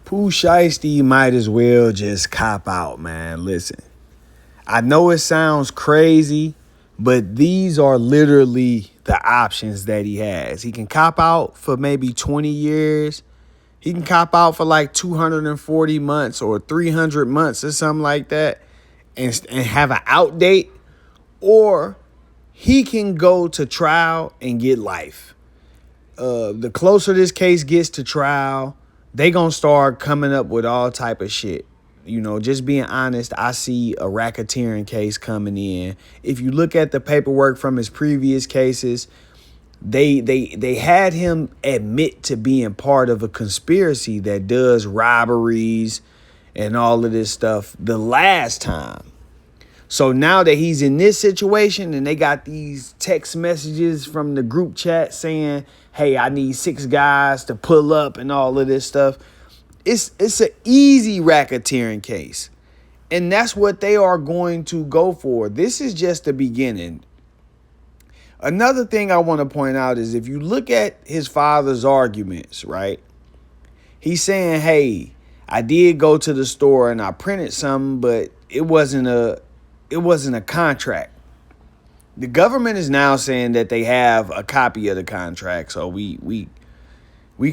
Pooh Shiesty might as well just cop out, man. Listen, I know it sounds crazy, but these are literally the options that he has. He can cop out for maybe 20 years. He can cop out for like 240 months or 300 months or something like that and have an out date. Or he can go to trial and get life. The closer this case gets to trial, they gonna start coming up with all type of shit. You know, just being honest, I see a racketeering case coming in. If you look at the paperwork from his previous cases, they had him admit to being part of a conspiracy that does robberies and all of this stuff the last time. So now that he's in this situation and they got these text messages from the group chat saying, hey, I need 6 guys to pull up and all of this stuff. It's an easy racketeering case. And that's what they are going to go for. This is just the beginning. Another thing I want to point out is if you look at his father's arguments, right? He's saying, hey, I did go to the store and I printed something, but it wasn't a contract. The government is now saying that they have a copy of the contract, so we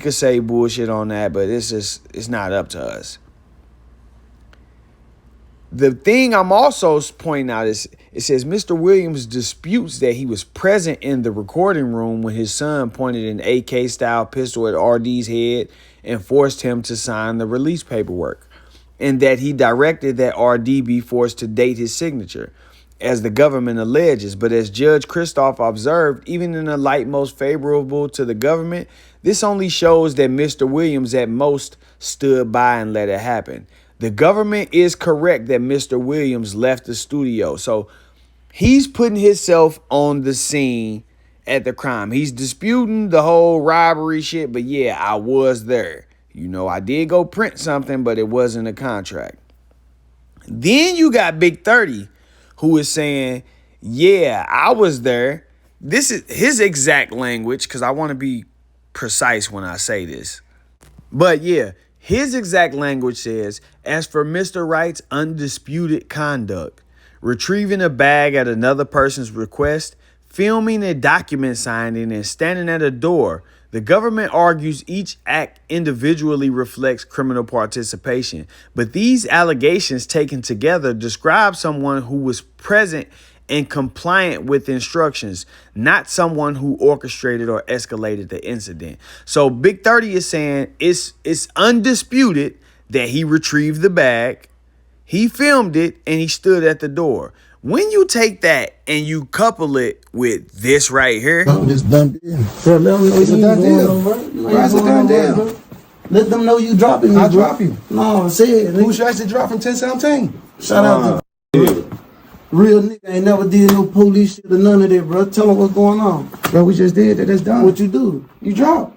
could say bullshit on that, but it's not up to us. The thing I'm also pointing out is it says Mr. Williams disputes that he was present in the recording room when his son pointed an AK-style pistol at RD's head and forced him to sign the release paperwork, and that he directed that RD be forced to date his signature, as the government alleges. But as Judge Christoph observed, even in the light most favorable to the government, this only shows that Mr. Williams at most stood by and let it happen. The government is correct that Mr. Williams left the studio. So he's putting himself on the scene at the crime. He's disputing the whole robbery shit, but yeah, I was there. You know, I did go print something, but it wasn't a contract. Then you got Big 30, who is saying, yeah, I was there. This is his exact language, because I want to be precise when I say this. But yeah, his exact language says, as for Mr. Wright's undisputed conduct, retrieving a bag at another person's request, filming a document signing, and standing at a door, the government argues each act individually reflects criminal participation, but these allegations taken together describe someone who was present and compliant with instructions, not someone who orchestrated or escalated the incident. So Big 30 is saying it's undisputed that he retrieved the bag, he filmed it, and he stood at the door. When you take that and you couple it with this right here, it's done deal. Bro, let them know it's a done deal. Bro, it's a done deal. Let them know you dropping me. I drop you. No, say it. Who should I drop from 1017? Shout out to real nigga. Ain't never did no police shit or none of that, bro. Tell them what's going on. Bro, we just did that. That's done. What you do? You drop.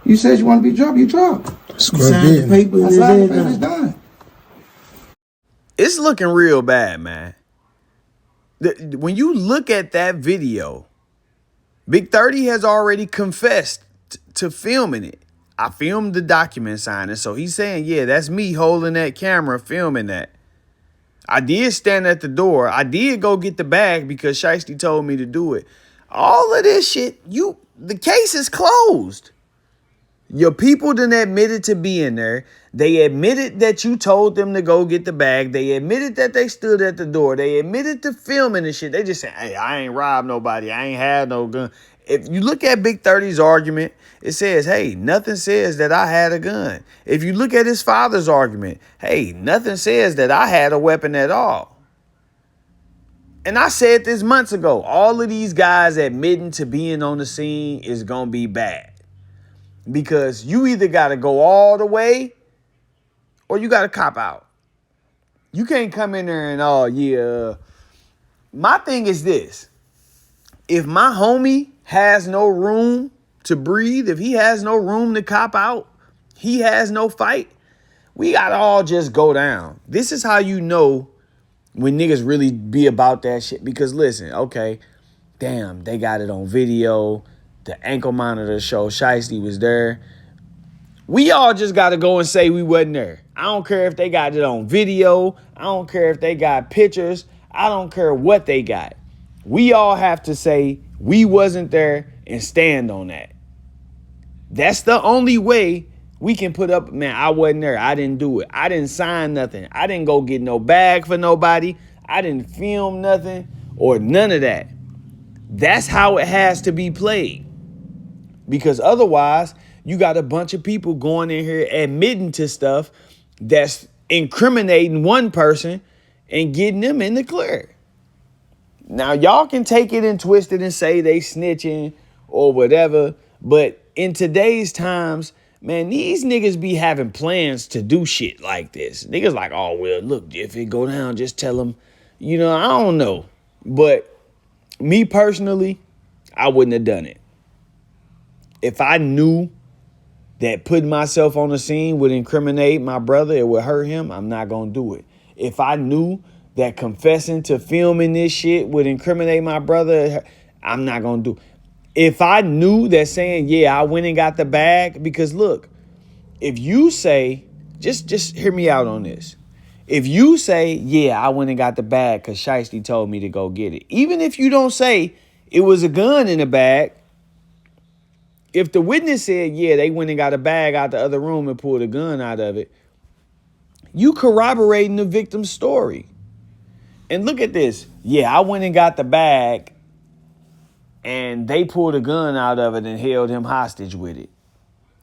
You said you want to be dropped. You drop. Signed the paper. I signed the paper. It's done. It's looking real bad, man. When you look at that video, Big 30 has already confessed to filming it. I filmed the document signing. So he's saying, yeah, that's me holding that camera, filming that. I did stand at the door. I did go get the bag because Shiesty told me to do it. All of this shit, the case is closed. Your people done admitted to being there. They admitted that you told them to go get the bag. They admitted that they stood at the door. They admitted to filming and shit. They just saying, hey, I ain't robbed nobody. I ain't had no gun. If you look at Big 30's argument, it says, hey, nothing says that I had a gun. If you look at his father's argument, hey, nothing says that I had a weapon at all. And I said this months ago, all of these guys admitting to being on the scene is going to be bad. Because you either got to go all the way or you got to cop out. You can't come in there and, oh, yeah. My thing is this. If my homie has no room to breathe, if he has no room to cop out, he has no fight, we got to all just go down. This is how you know when niggas really be about that shit. Because listen, okay, damn, they got it on video. The ankle monitor show Shiesty was there. We all just got to go and say we wasn't there. I don't care if they got it on video. I don't care if they got pictures. I don't care what they got. We all have to say we wasn't there and stand on that. That's the only way we can put up, man, I wasn't there. I didn't do it. I didn't sign nothing. I didn't go get no bag for nobody. I didn't film nothing or none of that. That's how it has to be played. Because otherwise, you got a bunch of people going in here admitting to stuff that's incriminating one person and getting them in the clear. Now, y'all can take it and twist it and say they snitching or whatever. But in today's times, man, these niggas be having plans to do shit like this. Niggas like, oh, well, look, if it go down, just tell them, I don't know. But me personally, I wouldn't have done it. If I knew that putting myself on the scene would incriminate my brother, it would hurt him, I'm not going to do it. If I knew that confessing to filming this shit would incriminate my brother, I'm not going to do it. If I knew that saying, yeah, I went and got the bag, because look, if you say, just hear me out on this. If you say, yeah, I went and got the bag because Shiesty told me to go get it, even if you don't say it was a gun in the bag, if the witness said, yeah, they went and got a bag out the other room and pulled a gun out of it, you corroborating the victim's story. And look at this. Yeah, I went and got the bag and they pulled a gun out of it and held him hostage with it.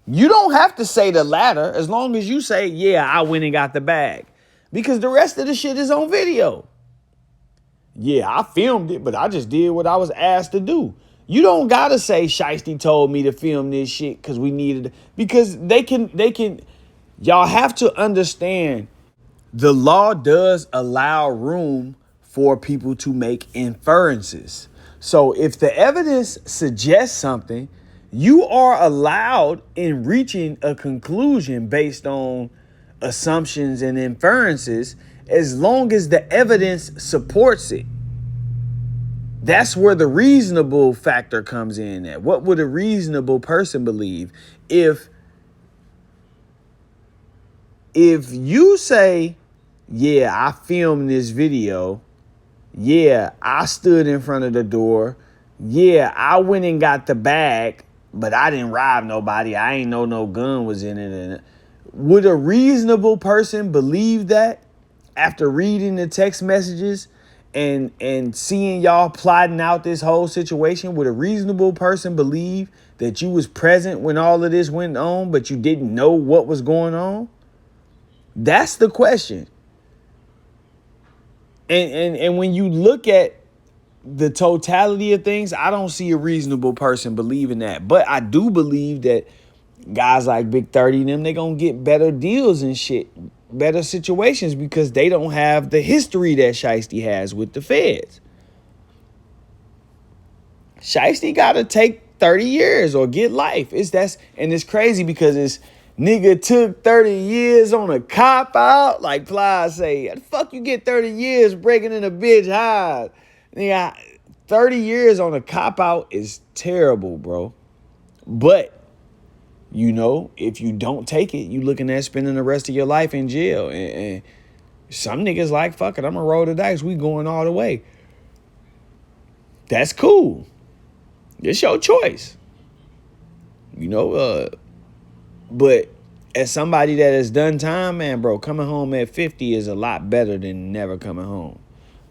You don't have to say the latter as long as you say, yeah, I went and got the bag. Because the rest of the shit is on video. Yeah, I filmed it, but I just did what I was asked to do. You don't gotta say Shiesty told me to film this shit because we needed it. Because they can, y'all have to understand the law does allow room for people to make inferences. So if the evidence suggests something, you are allowed in reaching a conclusion based on assumptions and inferences as long as the evidence supports it. That's where the reasonable factor comes in at. What would a reasonable person believe? If you say, yeah, I filmed this video, yeah, I stood in front of the door, yeah, I went and got the bag, but I didn't rob nobody, I ain't know no gun was in it. And would a reasonable person believe that after reading the text messages and seeing y'all plotting out this whole situation? Would a reasonable person believe that you was present when all of this went on, but you didn't know what was going on? That's the question. And when you look at the totality of things, I don't see a reasonable person believing that. But I do believe that guys like Big 30 and them, they gonna get better deals and shit, better situations, because they don't have the history that Shiesty has with the feds. Shiesty gotta take 30 years or get life. And it's crazy because it's nigga took 30 years on a cop out. Like Ply say, the fuck you get 30 years breaking in a bitch hide? Nigga, 30 years on a cop out is terrible, bro. But if you don't take it, you looking at spending the rest of your life in jail. And some niggas like, fuck it, I'm gonna roll the dice. We going all the way. That's cool. It's your choice. But as somebody that has done time, man, bro, coming home at 50 is a lot better than never coming home.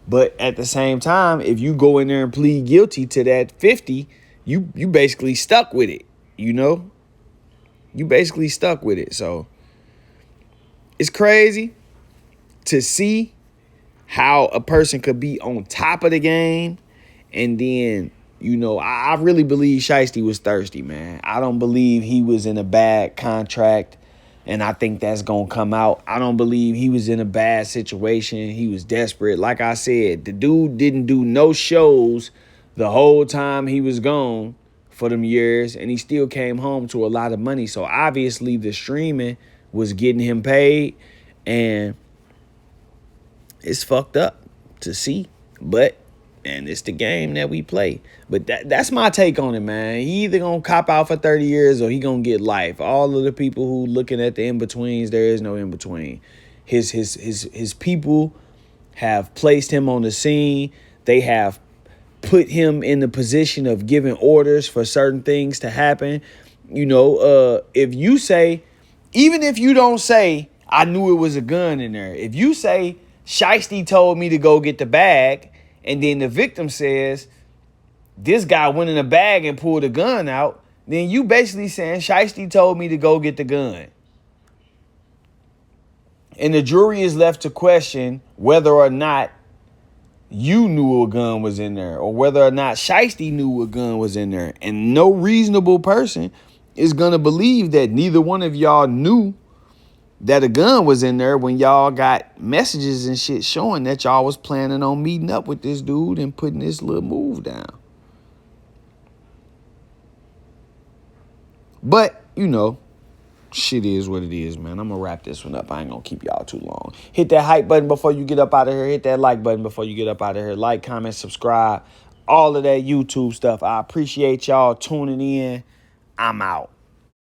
But at the same time, if you go in there and plead guilty to that 50, you basically stuck with it, You basically stuck with it. So it's crazy to see how a person could be on top of the game. And then, I really believe Shiesty was thirsty, man. I don't believe he was in a bad contract. And I think that's going to come out. I don't believe he was in a bad situation. He was desperate. Like I said, the dude didn't do no shows the whole time he was gone for them years, and he still came home to a lot of money. So obviously the streaming was getting him paid, and it's fucked up to see. But And it's the game that we play. But that's my take on it, man. He either gonna cop out for 30 years or he gonna get life. All of the people who looking at the in-betweens, there is no in-between. His people have placed him on the scene. They have put him in the position of giving orders for certain things to happen. If you say, even if you don't say, I knew it was a gun in there. If you say, Shiesty told me to go get the bag, and then the victim says, this guy went in the bag and pulled a gun out, then you basically saying, Shiesty told me to go get the gun. And the jury is left to question whether or not you knew a gun was in there or whether or not Shiesty knew a gun was in there. And no reasonable person is going to believe that neither one of y'all knew that a gun was in there when y'all got messages and shit showing that y'all was planning on meeting up with this dude and putting this little move down. But, shit is what it is, man. I'm going to wrap this one up. I ain't going to keep y'all too long. Hit that hype button before you get up out of here. Hit that like button before you get up out of here. Like, comment, subscribe, all of that YouTube stuff. I appreciate y'all tuning in. I'm out.